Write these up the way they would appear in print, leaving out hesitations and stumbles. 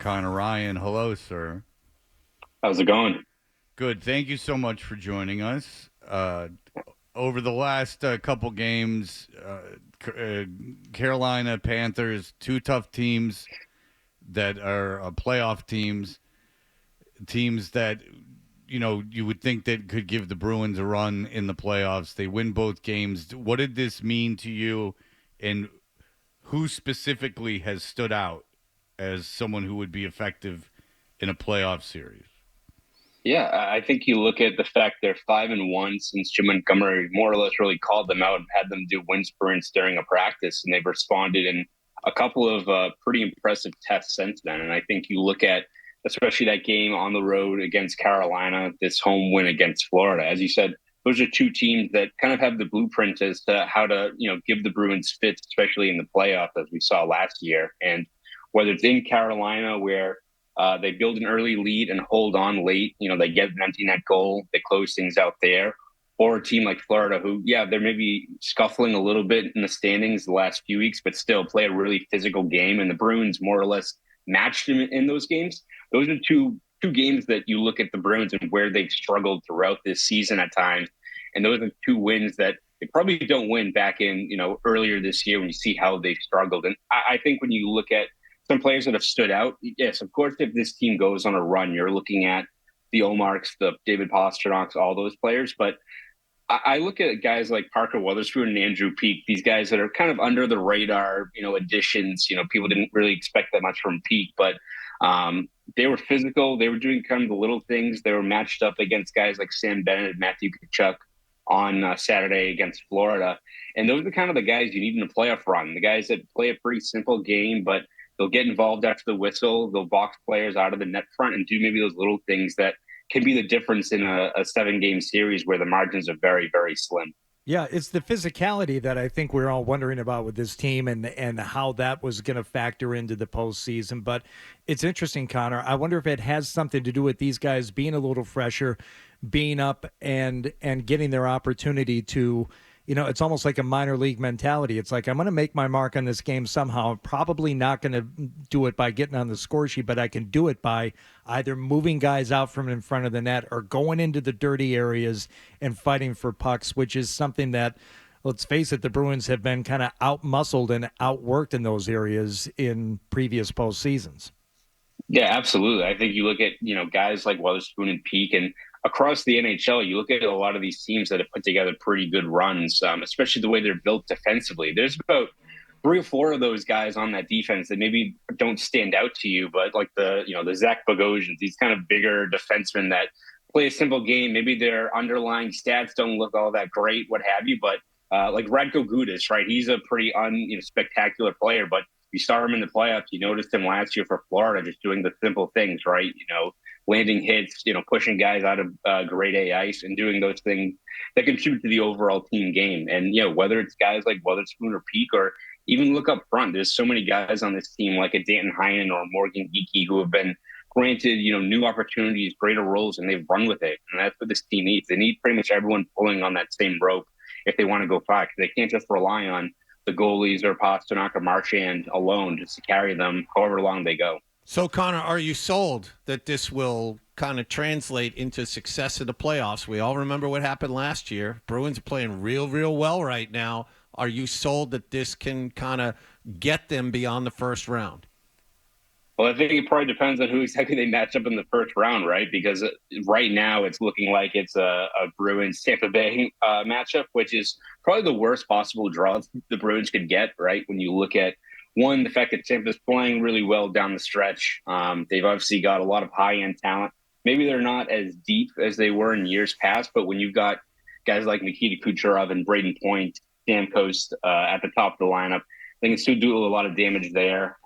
Conor Ryan. Hello, sir. How's it going? Good. Thank you so much for joining us. Over the last couple games, Carolina Panthers, two tough teams that are playoff teams, teams that you would think that could give the Bruins a run in the playoffs. They win both games. What did this mean to you, and who specifically has stood out as someone who would be effective in a playoff series? Yeah, I think you look at the fact they're 5-1 since Jim Montgomery more or less really called them out and had them do wind sprints during a practice, and they've responded in a couple of pretty impressive tests since then. And I think you look at especially that game on the road against Carolina, this home win against Florida. As you said, those are two teams that kind of have the blueprint as to how to give the Bruins fits, especially in the playoffs, as we saw last year. And whether it's in Carolina where they build an early lead and hold on late. They get an empty net goal. They close things out there. Or a team like Florida, who, yeah, they're maybe scuffling a little bit in the standings the last few weeks, but still play a really physical game. And the Bruins more or less matched them in those games. Those are two games that you look at the Bruins and where they've struggled throughout this season at times. And those are two wins that they probably don't win back in, earlier this year when you see how they've struggled. And I think when you look at some players that have stood out. Yes, of course, if this team goes on a run, you're looking at the Omarks, the David Pasternaks, all those players. But I look at guys like Parker Wotherspoon and Andrew Peeke, these guys that are kind of under the radar, additions. People didn't really expect that much from Peeke, but they were physical. They were doing kind of the little things. They were matched up against guys like Sam Bennett and Matthew Tkachuk on Saturday against Florida. And those are kind of the guys you need in a playoff run, the guys that play a pretty simple game, but they'll get involved after the whistle. They'll box players out of the net front and do maybe those little things that can be the difference in a 7-game series where the margins are very, very slim. Yeah, it's the physicality that I think we're all wondering about with this team and how that was going to factor into the postseason. But it's interesting, Connor. I wonder if it has something to do with these guys being a little fresher, being up and getting their opportunity to, it's almost like a minor league mentality. It's like, I'm going to make my mark on this game somehow. I'm probably not going to do it by getting on the score sheet, but I can do it by either moving guys out from in front of the net or going into the dirty areas and fighting for pucks, which is something that, let's face it, the Bruins have been kind of out-muscled and outworked in those areas in previous postseasons. Yeah, absolutely. I think you look at, guys like Weatherspoon and Peak and across the NHL, you look at a lot of these teams that have put together pretty good runs, especially the way they're built defensively. There's about 3 or 4 of those guys on that defense that maybe don't stand out to you, but like the Zach Bogosians, these kind of bigger defensemen that play a simple game. Maybe their underlying stats don't look all that great, what have you, but like Radko Gudas, right? He's a pretty spectacular player, but you saw him in the playoffs. You noticed him last year for Florida, just doing the simple things, right? Landing hits, pushing guys out of grade A ice and doing those things that contribute to the overall team game. And, whether it's guys like Weatherspoon or Peak or even look up front, there's so many guys on this team like a Danton Heinen or Morgan Geekie who have been granted, new opportunities, greater roles, and they've run with it. And that's what this team needs. They need pretty much everyone pulling on that same rope if they want to go far. They can't just rely on the goalies or Pasternak or Marchand alone just to carry them however long they go. So, Connor, are you sold that this will kind of translate into success in the playoffs? We all remember what happened last year. Bruins are playing real, real well right now. Are you sold that this can kind of get them beyond the first round? Well, I think it probably depends on who exactly they match up in the first round, right? Because right now it's looking like it's a Bruins Tampa Bay matchup, which is probably the worst possible draw the Bruins could get, right? When you look at one, the fact that Tampa's playing really well down the stretch. They've obviously got a lot of high-end talent. Maybe they're not as deep as they were in years past, but when you've got guys like Nikita Kucherov and Braden Point, Stamkos at the top of the lineup, they can still do a lot of damage there.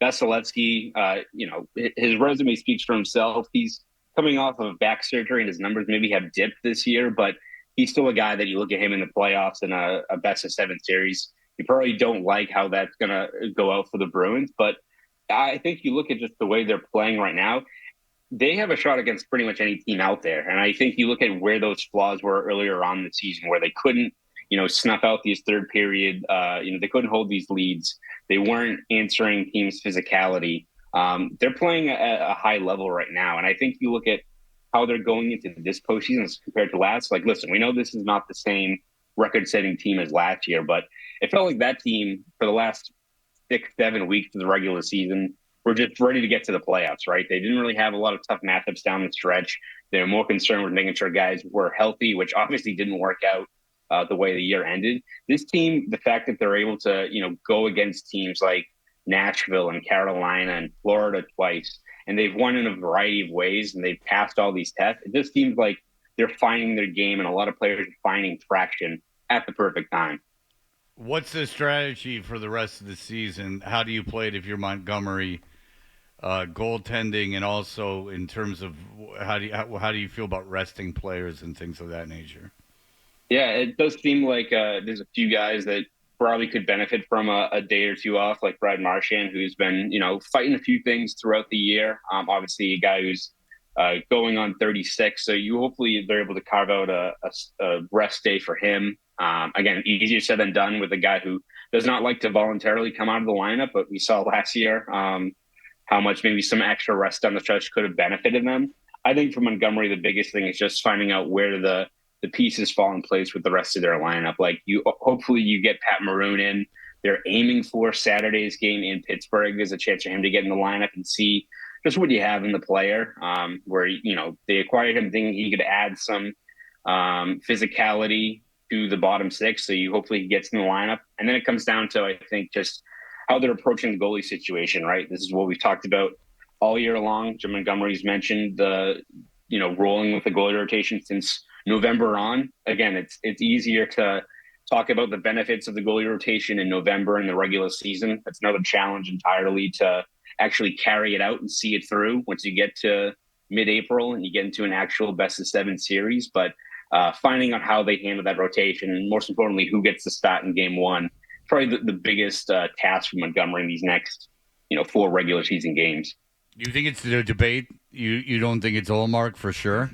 Vasilevsky, his resume speaks for himself. He's coming off of back surgery and his numbers maybe have dipped this year, but he's still a guy that you look at him in the playoffs in a best-of-7 series. You probably don't like how that's going to go out for the Bruins, but I think you look at just the way they're playing right now, they have a shot against pretty much any team out there. And I think you look at where those flaws were earlier on in the season where they couldn't, snuff out these third period, they couldn't hold these leads. They weren't answering teams' physicality. They're playing at a high level right now. And I think you look at how they're going into this postseason as compared to last. Like, listen, we know this is not the same record-setting team as last year, but it felt like that team for the last 6-7 weeks of the regular season were just ready to get to the playoffs, right? They didn't really have a lot of tough matchups down the stretch. They were more concerned with making sure guys were healthy, which obviously didn't work out the way the year ended. This team, the fact that they're able to, go against teams like Nashville and Carolina and Florida twice, and they've won in a variety of ways, and they've passed all these tests. It just seems like they're finding their game, and a lot of players are finding traction at the perfect time. What's the strategy for the rest of the season? How do you play it if you're Montgomery? Goaltending, and also in terms of how do you feel about resting players and things of that nature? Yeah, it does seem like there's a few guys that probably could benefit from a day or two off, like Brad Marchand, who's been, fighting a few things throughout the year. Obviously, a guy who's going on 36, so hopefully they're able to carve out a rest day for him. Again, easier said than done with a guy who does not like to voluntarily come out of the lineup, but we saw last year how much maybe some extra rest on the stretch could have benefited them. I think for Montgomery, the biggest thing is just finding out where the pieces fall in place with the rest of their lineup. Like hopefully you get Pat Maroon in. They're aiming for Saturday's game in Pittsburgh. There's a chance for him to get in the lineup and see just what you have in the player. Where they acquired him thinking he could add some physicality to the bottom six. So hopefully he gets in the lineup, and then it comes down to, I think, just how they're approaching the goalie situation. Right, this is what we've talked about all year long. Jim Montgomery's mentioned the rolling with the goalie rotation since November on. Again, it's easier to talk about the benefits of the goalie rotation in November in the regular season. That's another challenge entirely to actually carry it out and see it through once you get to mid-April and you get into an actual best-of-7 series. But finding out how they handle that rotation, and most importantly, who gets the start in game one, probably the biggest task for Montgomery in these next 4 regular season games. You think it's a debate? You don't think it's Ullmark for sure?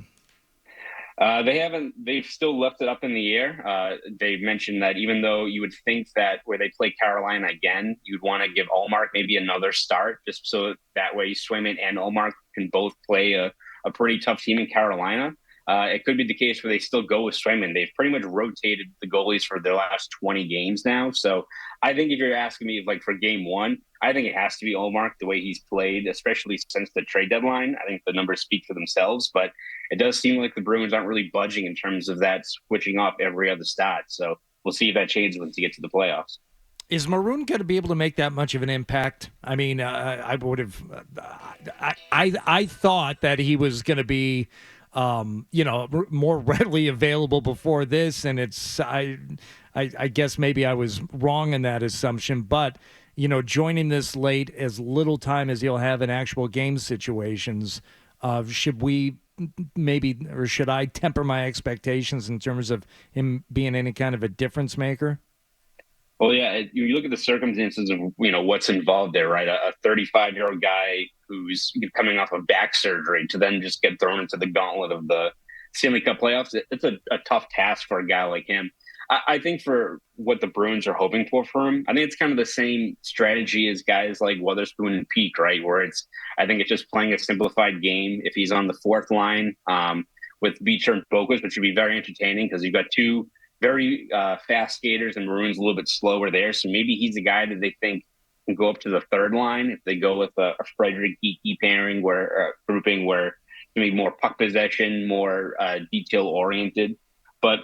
They've still left it up in the air. They've mentioned that even though you would think that where they play Carolina again, you'd want to give Ullmark maybe another start, just so that way Swayman and Ullmark can both play a pretty tough team in Carolina. It could be the case where they still go with Swayman. They've pretty much rotated the goalies for their last 20 games now. So I think if you're asking me, like for game one, I think it has to be Ullmark the way he's played, especially since the trade deadline. I think the numbers speak for themselves, but it does seem like the Bruins aren't really budging in terms of that switching off every other start. So we'll see if that changes once you get to the playoffs. Is Maroon going to be able to make that much of an impact? I mean, I would have. I thought that he was going to be, more readily available before this, and it's. I guess maybe I was wrong in that assumption, but joining this late, as little time as he'll have in actual game situations, should we maybe, or should I temper my expectations in terms of him being any kind of a difference maker? Well, yeah, you look at the circumstances of what's involved there, right? A 35-year-old guy who's coming off of back surgery to then just get thrown into the gauntlet of the Stanley Cup playoffs. It's a tough task for a guy like him. I think for what the Bruins are hoping for him, I think it's kind of the same strategy as guys like Weatherspoon and Peak, right? Where I think it's just playing a simplified game. If he's on the fourth line with Beecher and Bokus, which would be very entertaining because you've got two very fast skaters and Maroon's a little bit slower there. So maybe he's the guy that they think can go up to the third line if they go with a Frederick Geeky pairing where grouping where maybe more puck possession, more detail oriented. But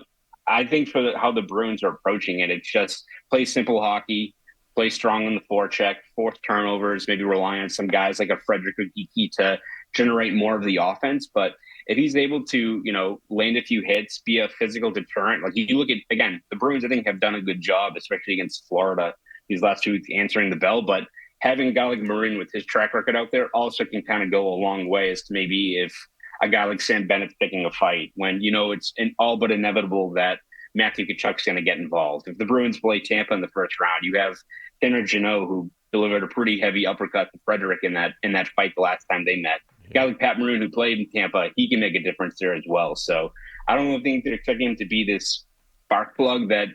I think for how the Bruins are approaching it, it's just play simple hockey, play strong on the forecheck, force turnovers, maybe rely on some guys like a Frederick Geeky to generate more of the offense. But if he's able to, land a few hits, be a physical deterrent, like you look at, again, the Bruins, I think, have done a good job, especially against Florida these last 2 weeks, answering the bell. But having a guy like Maroon with his track record out there also can kind of go a long way as to maybe if a guy like Sam Bennett's picking a fight when, it's all but inevitable that Matthew Tkachuk's going to get involved. If the Bruins play Tampa in the first round, you have Tanner Jeannot, who delivered a pretty heavy uppercut to Frederick in that fight the last time they met. A guy like Pat Maroon, who played in Tampa, he can make a difference there as well. So I don't think they're expecting him to be this spark plug that,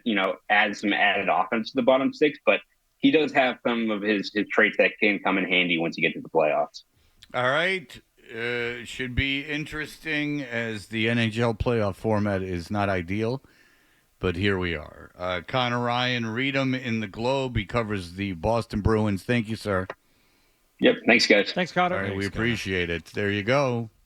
adds some added offense to the bottom six, but he does have some of his traits that can come in handy once you get to the playoffs. All right. Should be interesting as the NHL playoff format is not ideal, but here we are. Conor Ryan, read him in the Globe. He covers the Boston Bruins. Thank you, sir. Yep. Thanks, guys. Thanks, Connor. All right, we Thanks, Connor. appreciate it. There you go.